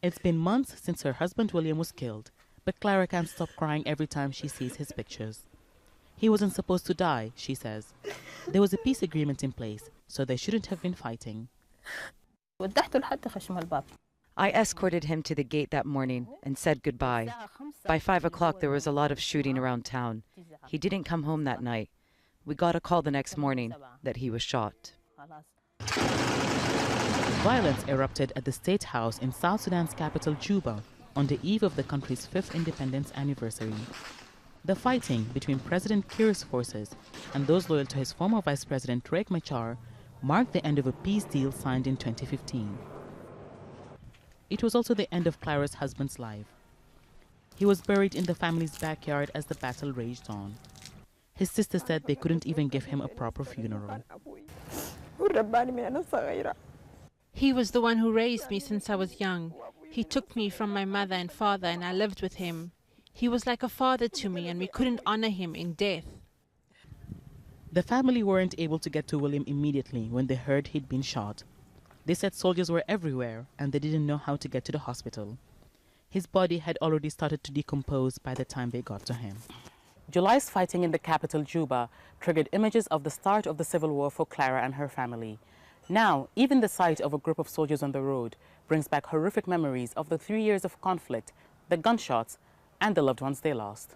It's been months since her husband William was killed, but Clara can't stop crying every time she sees his pictures. He wasn't supposed to die, she says. There was a peace agreement in place, so they shouldn't have been fighting. I escorted him to the gate that morning and said goodbye. By 5 o'clock, there was a lot of shooting around town. He didn't come home that night. We got a call the next morning that he was shot. Violence erupted at the State House in South Sudan's capital, Juba, on the eve of the country's 5th independence anniversary. The fighting between President Kiir's forces and those loyal to his former Vice President Riek Machar marked the end of a peace deal signed in 2015. It was also the end of Clara's husband's life. He was buried in the family's backyard as the battle raged on. His sister said they couldn't even give him a proper funeral. He was the one who raised me since I was young. He took me from my mother and father and I lived with him. He was like a father to me and we couldn't honor him in death. The family weren't able to get to William immediately when they heard he'd been shot. They said soldiers were everywhere and they didn't know how to get to the hospital. His body had already started to decompose by the time they got to him. July's fighting in the capital, Juba, triggered images of the start of the civil war for Clara and her family. Now, even the sight of a group of soldiers on the road brings back horrific memories of the 3 years of conflict, the gunshots, and the loved ones they lost.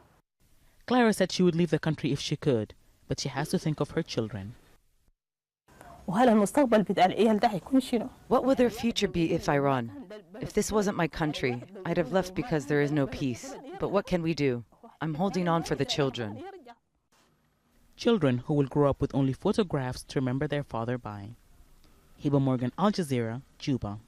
Clara said she would leave the country if she could, but she has to think of her children. What will their future be if I run? If this wasn't my country, I'd have left because there is no peace. But what can we do? I'm holding on for the children. Children who will grow up with only photographs to remember their father by. Hiba Morgan, Al Jazeera, Juba.